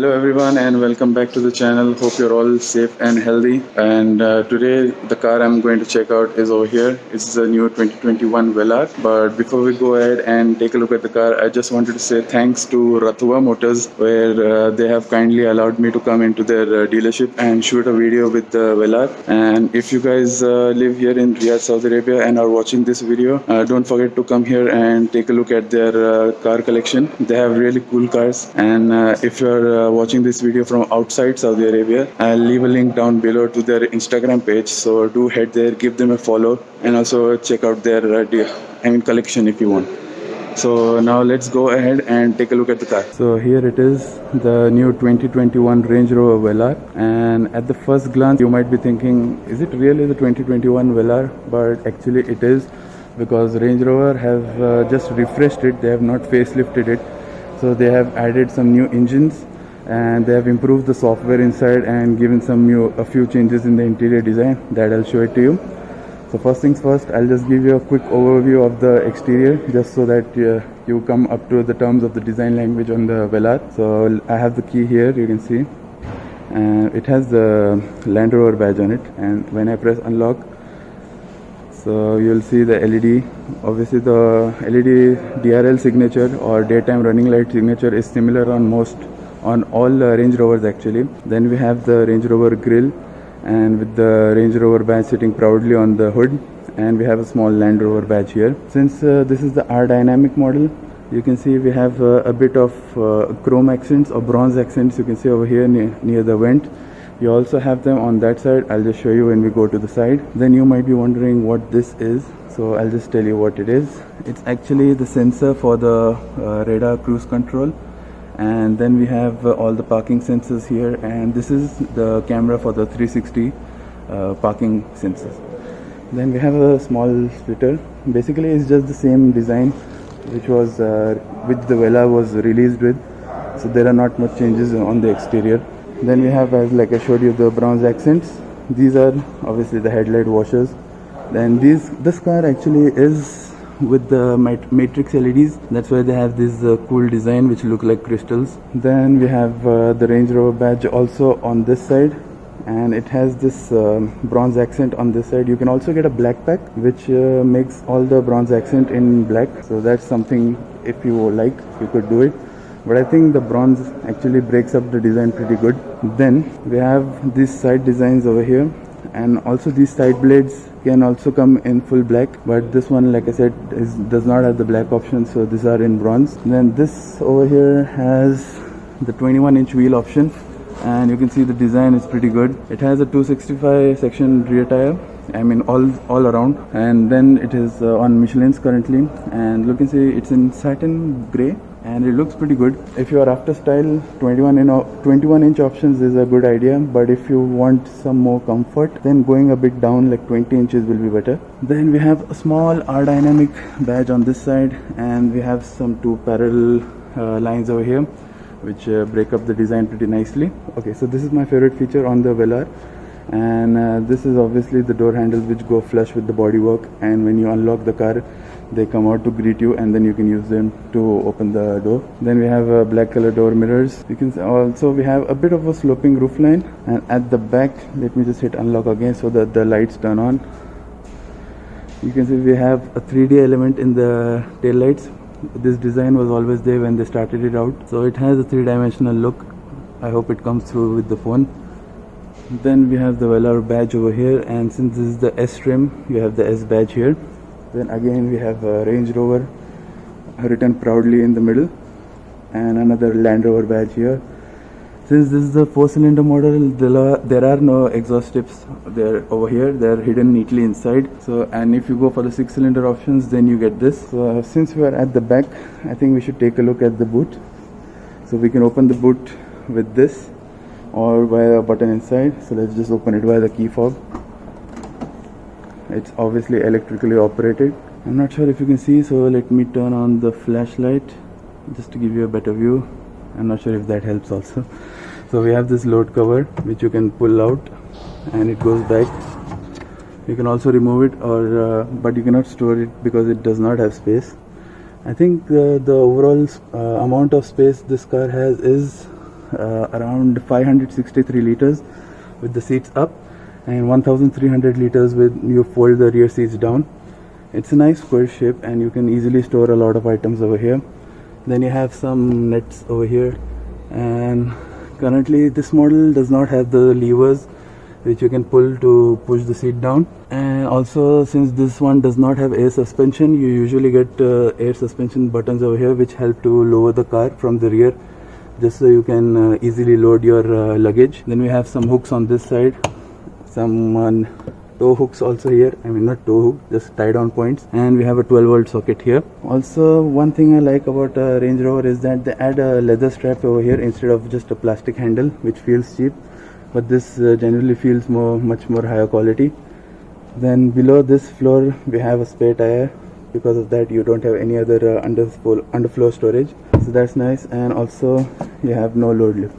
Hello everyone and welcome back to the channel. Hope you're all safe and healthy. And today the car I'm going to check out is over here. It's the new 2021 Velar. But before we go ahead and take a look at the car, I just wanted to say thanks to Rathua Motors, where they have kindly allowed me to come into their dealership and shoot a video with the Velar. And if you guys live here in Riyadh, Saudi Arabia and are watching this video, don't forget to come here and take a look at their car collection. They have really cool cars. And if you're watching this video from outside Saudi Arabia, I'll leave a link down below to their Instagram page, so do head there, give them a follow, and also check out their collection if you want. So now let's go ahead and take a look at the car. So here it is, the new 2021 Range Rover Velar, and at the first glance you might be thinking, is it really the 2021 Velar? But actually it is, because Range Rover have just refreshed it. They have not facelifted it. So they have added some new engines and they have improved the software inside and given a few changes in the interior design that I'll show it to you. So first things first, I'll just give you a quick overview of the exterior, just so that you come up to the terms of the design language on the Velar. So I have the key here, you can see, and it has the Land Rover badge on it, and when I press unlock, so you'll see the LED. Obviously the LED DRL signature or daytime running light signature is similar on all Range Rovers actually. Then we have the Range Rover grille, and with the Range Rover badge sitting proudly on the hood, and we have a small Land Rover badge here. Since this is the R Dynamic model, you can see we have a bit of chrome accents or bronze accents, you can see over here near the vent. You also have them on that side. I'll just show you when we go to the side. Then you might be wondering what this is, so I'll just tell you what it is. It's actually the sensor for the radar cruise control, and then we have all the parking sensors here, and this is the camera for the 360 parking sensors. Then we have a small splitter. Basically it's just the same design which the Velar was released with, so there are not much changes on the exterior. Then we have, as like I showed you, the bronze accents. These are obviously the headlight washers. Then this car actually is with the matrix LEDs. That's why they have this cool design which look like crystals. Then we have the Range Rover badge also on this side, and it has this bronze accent on this side. You can also get a black pack which makes all the bronze accent in black, so that's something, if you like, you could do it. But I think the bronze actually breaks up the design pretty good. Then we have these side designs over here, and also these side blades can also come in full black, but this one, like I said, does not have the black option, so these are in bronze. Then this over here has the 21-inch wheel option, and you can see the design is pretty good. It has a 265 section rear tire, all around, and then it is on Michelin's currently, and you can see it's in satin grey, and it looks pretty good. If you are after style, 21-inch options is a good idea, but if you want some more comfort, then going a bit down, like 20 inches will be better. Then we have a small R Dynamic badge on this side, and we have some two parallel lines over here which break up the design pretty nicely. Okay, so this is my favorite feature on the Velar, and this is obviously the door handles which go flush with the bodywork, and when you unlock the car, they come out to greet you, and then you can use them to open the door. Then we have black color door mirrors. You can also, we have a bit of a sloping roof line, and at the back, let me just hit unlock again so that the lights turn on. You can see we have a 3D element in the tail lights. This design was always there when they started it out, so it has a three-dimensional look. I hope it comes through with the phone. Then we have the Velar badge over here, and since this is the S trim, you have the S badge here. Then again we have a Range Rover written proudly in the middle, and another Land Rover badge here. Since this is the 4-cylinder model, there are no exhaust tips there over here. They are hidden neatly inside. So, and if you go for the 6-cylinder options, then you get this. So since we are at the back, I think we should take a look at the boot. So we can open the boot with this or via a button inside. So let's just open it via the key fob. It's obviously electrically operated. I'm not sure if you can see, so let me turn on the flashlight just to give you a better view. I'm not sure if that helps also. So we have this load cover which you can pull out and it goes back. You can also remove it, but you cannot store it because it does not have space. I think the overall amount of space this car has is around 563 liters with the seats up, and 1300 liters when you fold the rear seats down. It's a nice square shape and you can easily store a lot of items over here. Then you have some nets over here, and currently this model does not have the levers which you can pull to push the seat down. And also, since this one does not have air suspension, you usually get air suspension buttons over here which help to lower the car from the rear, just so you can easily load your luggage. Then we have some hooks on this side, some toe hooks also here. I mean, not toe hook, just tie down points. And we have a 12-volt socket here. Also, one thing I like about Range Rover is that they add a leather strap over here instead of just a plastic handle, which feels cheap, but this generally feels much more higher quality. Then below this floor we have a spare tire. Because of that you don't have any other underfloor storage, so that's nice. And also you have no load lift.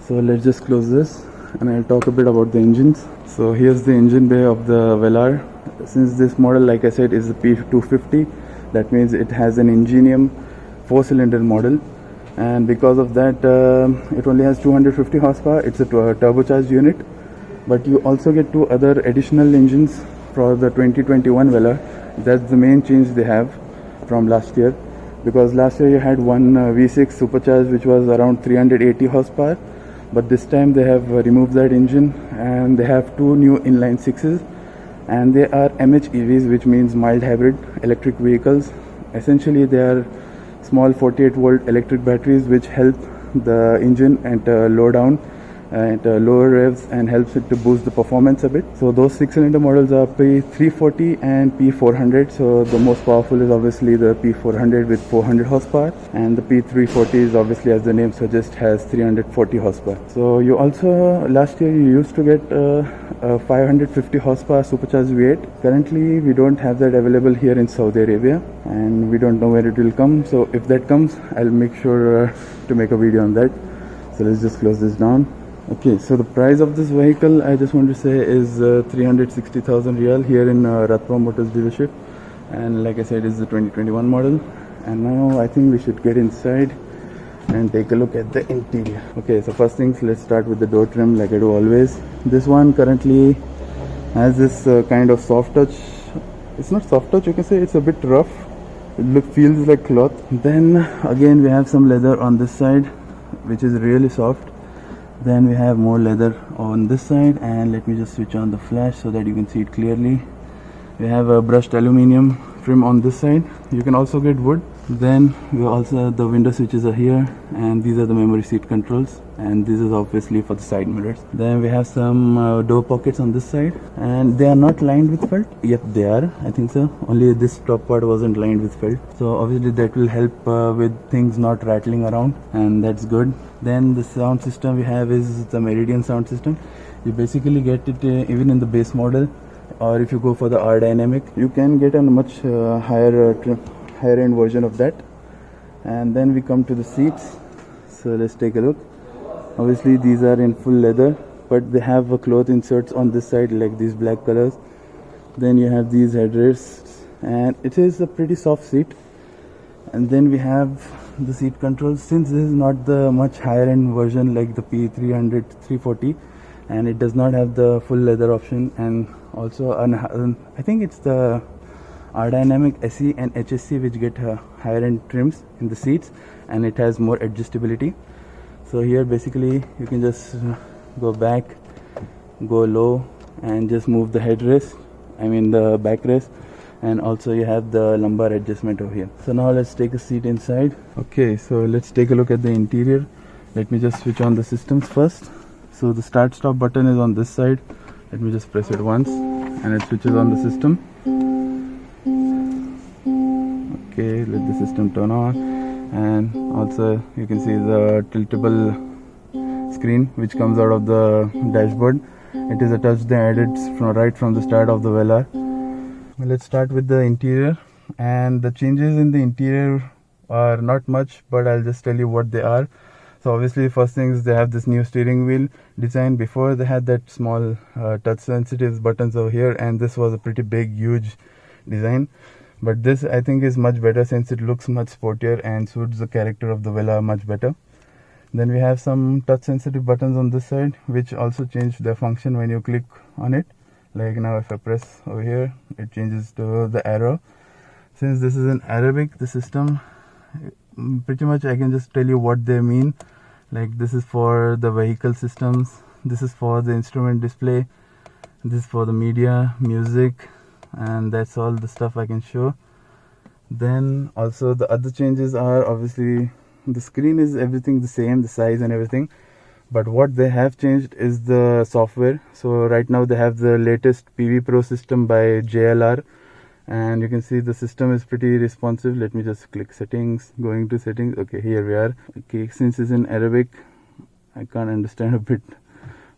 So let's just close this and I'll talk a bit about the engines. So here's the engine bay of the Velar. Since this model, like I said, is a P250, that means it has an Ingenium 4-cylinder model, and because of that it only has 250 horsepower. It's a turbocharged unit, but you also get two other additional engines for the 2021 Velar. That's the main change they have from last year, because last year you had one V6 supercharged which was around 380 horsepower, but this time they have removed that engine and they have two new inline sixes, and they are MHEVs, which means mild hybrid electric vehicles. Essentially they are small 48-volt electric batteries which help the engine at low down and lower revs and helps it to boost the performance a bit. So those 6-cylinder models are P340 and P400. So the most powerful is obviously the P400 with 400 horsepower, and the P340 is obviously, as the name suggests, has 340 horsepower. So you also, last year you used to get a 550 horsepower supercharged V8. Currently we don't have that available here in Saudi Arabia, and we don't know where it will come. So if that comes, I'll make sure to make a video on that. So let's just close this down. Okay, so the price of this vehicle, I just want to say, is 360,000 Riyal here in Ratwa Motors dealership, and like I said, it's the 2021 model. And now I think we should get inside and take a look at the interior. Okay, so first things, let's start with the door trim like I do always. This one currently has this kind of soft touch. It's not soft touch, you can say it's a bit rough. It feels like cloth. Then again we have some leather on this side which is really soft. Then we have more leather on this side, and let me just switch on the flash so that you can see it clearly. We have a brushed aluminium trim on this side. You can also get wood. Then we also, the window switches are here, and these are the memory seat controls, and this is obviously for the side mirrors. Then we have some door pockets on this side, and they are not lined with felt. Yep, they are, I think so. Only this top part wasn't lined with felt, so obviously that will help with things not rattling around, and that's good. Then the sound system we have is the Meridian sound system. You basically get it even in the base model, or if you go for the R Dynamic, you can get a much higher end version of that. And then we come to the seats. So let's take a look. Obviously these are in full leather, but they have a cloth inserts on this side, like these black colors. Then you have these headrests, and it is a pretty soft seat. And then we have the seat controls. Since this is not the much higher end version like the P300 340, and it does not have the full leather option, and also I think it's the R Dynamic SE and HSC which get higher end trims in the seats, and it has more adjustability. So here basically you can just go back, go low, and just move the headrest, I mean the backrest, and also you have the lumbar adjustment over here. So now let's take a seat inside. Okay, so let's take a look at the interior. Let me just switch on the systems first. So the start stop button is on this side. Let me just press it once and it switches on the system. Okay, let the system turn on, and also you can see the tiltable screen which comes out of the dashboard. It is a touch they added right from the start of the Velar. Let's start with the interior, and the changes in the interior are not much, but I'll just tell you what they are. So obviously first thing is they have this new steering wheel design. Before they had that small touch sensitive buttons over here, and this was a pretty big huge design. But this I think is much better since it looks much sportier and suits the character of the Velar much better. Then we have some touch sensitive buttons on this side, which also change their function when you click on it. Like now if I press over here, it changes to the arrow. Since this is in Arabic, the system, pretty much I can just tell you what they mean. Like this is for the vehicle systems, this is for the instrument display, this is for the media, music, and that's all the stuff I can show. Then also the other changes are, obviously the screen is everything the same, the size and everything, but what they have changed is the software. So right now they have the latest PV Pro system by JLR, and you can see the system is pretty responsive. Let me just click settings, going to settings. Okay, here we are. Okay, since it's in Arabic I can't understand a bit,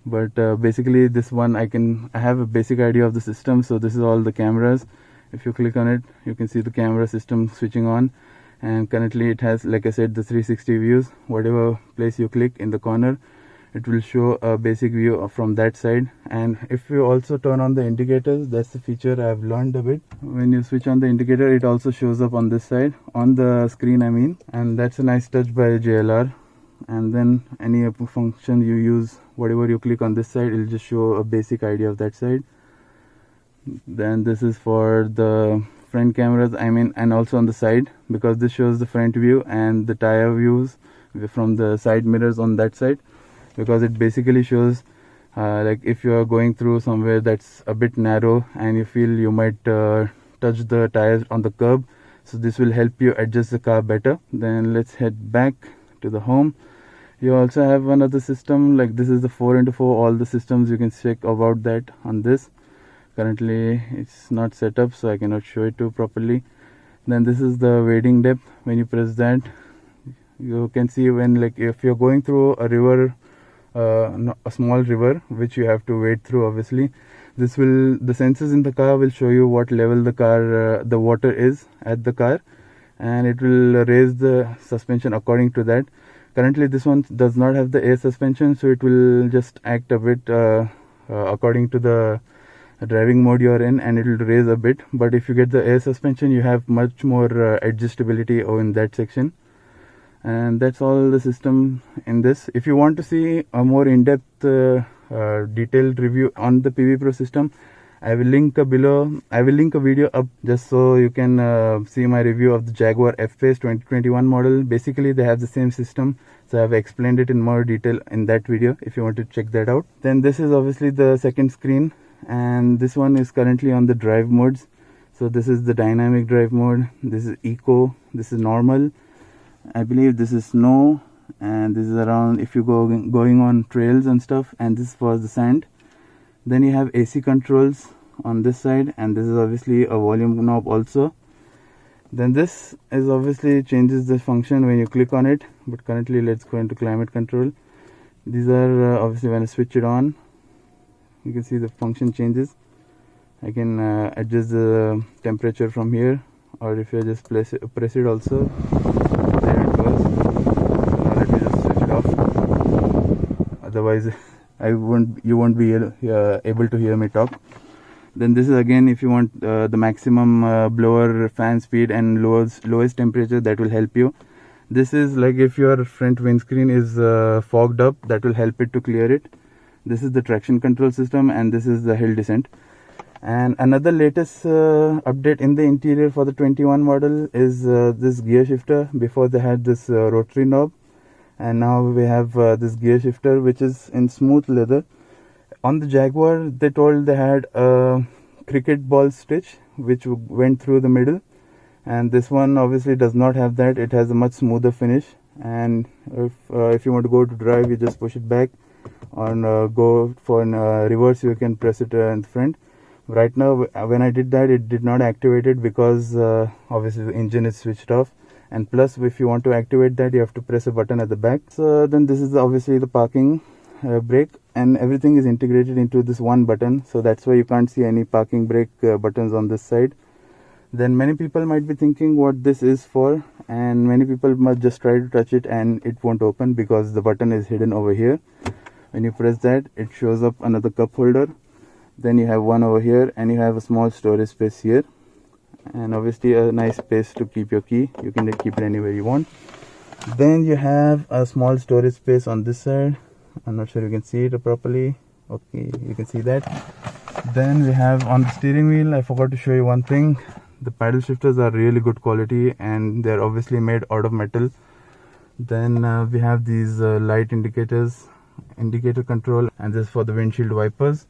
but basically this one I have a basic idea of the system. So this is all the cameras. If you click on it, you can see the camera system switching on, and currently it has, like I said, the 360 views. Whatever place you click in the corner, it will show a basic view from that side. And if you also turn on the indicators, that's the feature I've learned a bit. When you switch on the indicator, it also shows up on this side, on the screen I mean, and that's a nice touch by JLR. And then any function you use, whatever you click on this side, it'll just show a basic idea of that side. Then this is for the front cameras, I mean, and also on the side, because this shows the front view and the tire views from the side mirrors on that side, because it basically shows like if you are going through somewhere that's a bit narrow and you feel you might touch the tires on the curb, so this will help you adjust the car better. Then let's head back to the home. You also have another system, like this is the 4x4, all the systems you can check about that on this. Currently it's not set up, so I cannot show it to properly. Then this is the wading depth. When you press that, you can see when, like, if you're going through a river, a small river which you have to wade through, obviously the sensors in the car will show you what level the water is at the car, and it will raise the suspension according to that. Currently this one does not have the air suspension, so it will just act a bit according to the driving mode you're in, and it will raise a bit. But if you get the air suspension, you have much more adjustability in that section. And that's all the system in this. If you want to see a more in-depth detailed review on the PV Pro system, I will link a video up just so you can see my review of the Jaguar F-Pace 2021 model. Basically they have the same system, so I've explained it in more detail in that video if you want to check that out. Then this is obviously the second screen, and this one is currently on the drive modes. So this is the dynamic drive mode, this is eco, this is normal, I believe this is snow, and this is around if you going on trails and stuff, and this is for the sand. Then you have AC controls on this side, and this is obviously a volume knob also. Then this is obviously changes the function when you click on it, but currently let's go into climate control. These are obviously when I switch it on, you can see the function changes. I can adjust the temperature from here, or if you just press it also, there it goes. Now let me just switch it off, otherwise you won't be able to hear me talk. Then this is again if you want the maximum blower fan speed and lowest temperature, that will help you. This is like if your front windscreen is fogged up, that will help it to clear it. This is the traction control system, and this is the hill descent. And another latest update in the interior for the 21 model is this gear shifter. Before they had this rotary knob, and now we have this gear shifter which is in smooth leather. On the Jaguar they told they had a cricket ball stitch which went through the middle, and this one obviously does not have that. It has a much smoother finish, and if you want to go to drive, you just push it back. On go for reverse, you can press it in front. Right now when I did that, it did not activate it because obviously the engine is switched off, and plus if you want to activate that, you have to press a button at the back. So then this is obviously the parking brake, and everything is integrated into this one button, so that's why you can't see any parking brake buttons on this side. Then many people might be thinking what this is for, and many people must just try to touch it and it won't open because the button is hidden over here. When you press that, it shows up another cup holder. Then you have one over here, and you have a small storage space here, and obviously a nice space to keep your key. You can keep it anywhere you want. Then you have a small storage space on this side. I'm not sure you can see it properly. Okay, you can see that. Then we have on the steering wheel, I forgot to show you one thing. The paddle shifters are really good quality and they're obviously made out of metal. Then we have these light indicators, indicator control, and this is for the windshield wipers.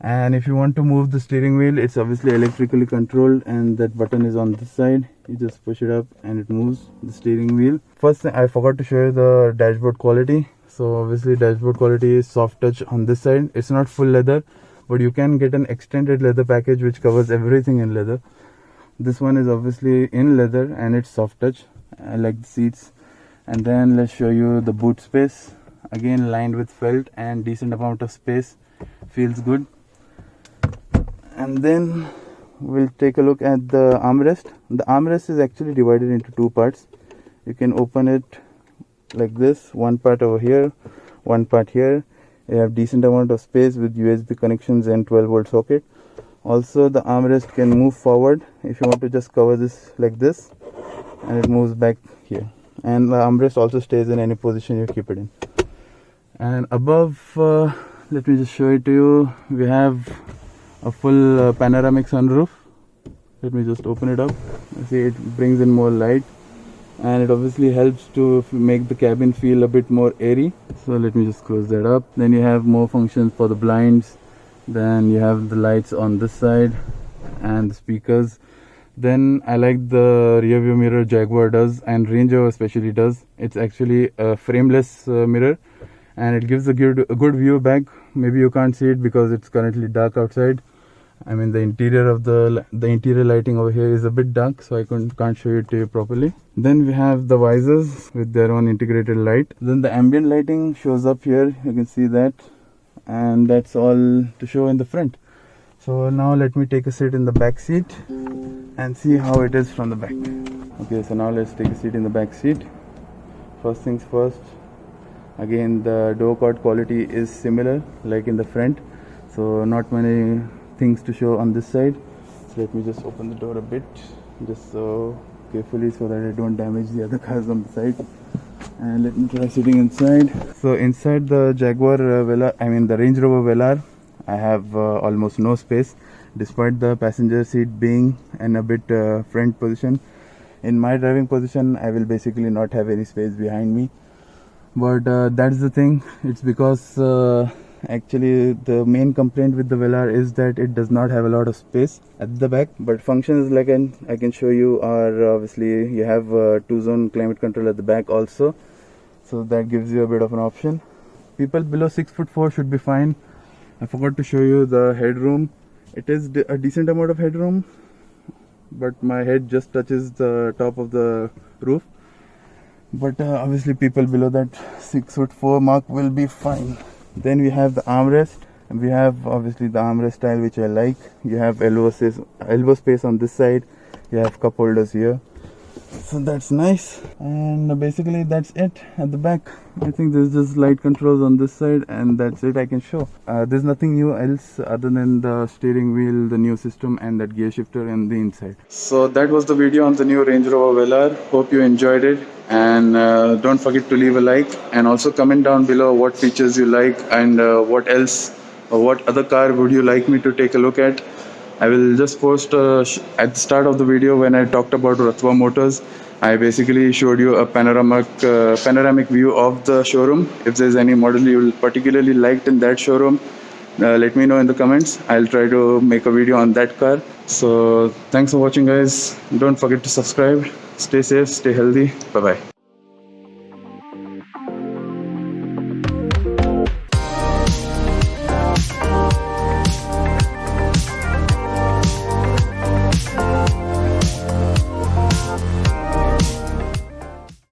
And if you want to move the steering wheel, it's obviously electrically controlled, and that button is on this side. You just push it up and it moves the steering wheel. First thing, I forgot to show you the dashboard quality. So obviously dashboard quality is soft touch on this side. It's not full leather, but you can get an extended leather package which covers everything in leather. This one is obviously in leather and it's soft touch. I like the seats. And then let's show you the boot space. Again, lined with felt and decent amount of space. Feels good. And then we'll take a look at the armrest. The armrest is actually divided into two parts. You can open it like this, one part over here, one part here. You have decent amount of space with USB connections and 12-volt socket. Also the armrest can move forward if you want to just cover this like this, and it moves back here. And the armrest also stays in any position you keep it in. And above, let me just show it to you. We have a full panoramic sunroof. Let me just open it up. You see, it brings in more light, and it obviously helps to make the cabin feel a bit more airy. So let me just close that up. Then you have more functions for the blinds. Then you have the lights on this side and the speakers. Then I like the rear view mirror Jaguar does, and Range Rover especially does. It's actually a frameless mirror, and it gives a good view back. Maybe you can't see it because it's currently dark outside. I mean, the interior of the interior lighting over here is a bit dark, so I can't show it to you properly. Then we have the visors with their own integrated light. Then the ambient lighting shows up here. You can see that, and that's all to show in the front. So now let me take a seat in the back seat and see how it is from the back. Okay, so now let's take a seat in the back seat. First things first. Again, the door cord quality is similar like in the front, so not many things to show on this side. So let me just open the door a bit, just so carefully, so that I don't damage the other cars on the side. And let me try sitting inside. So inside the Jaguar Velar, I mean the Range Rover Velar, I have almost no space, despite the passenger seat being in a bit front position. In my driving position, I will basically not have any space behind me. But that's the thing. It's because actually the main complaint with the Velar is that it does not have a lot of space at the back. But functions like I can show you are obviously you have 2-zone climate control at the back also, so that gives you a bit of an option. People below 6'4" should be fine. I forgot to show you the headroom. It is a decent amount of headroom, but my head just touches the top of the roof. But obviously people below that 6'4" mark will be fine. Then we have the armrest. We have obviously the armrest style, which I like. You have elbow space on this side. You have cup holders here, so that's nice. And basically that's it at the back. I think there's just light controls on this side, and that's it I can show. There's nothing new else other than the steering wheel, the new system, and that gear shifter and the inside. So that was the video on the new Range Rover Velar. Hope you enjoyed it, and don't forget to leave a like, and also comment down below what features you like, and what else or what other car would you like me to take a look at. I will just post at the start of the video when I talked about Ratwa Motors. I basically showed you a panoramic view of the showroom. If there's any model you particularly liked in that showroom, let me know in the comments. I'll try to make a video on that car. So thanks for watching, guys. Don't forget to subscribe. Stay safe, stay healthy. Bye bye.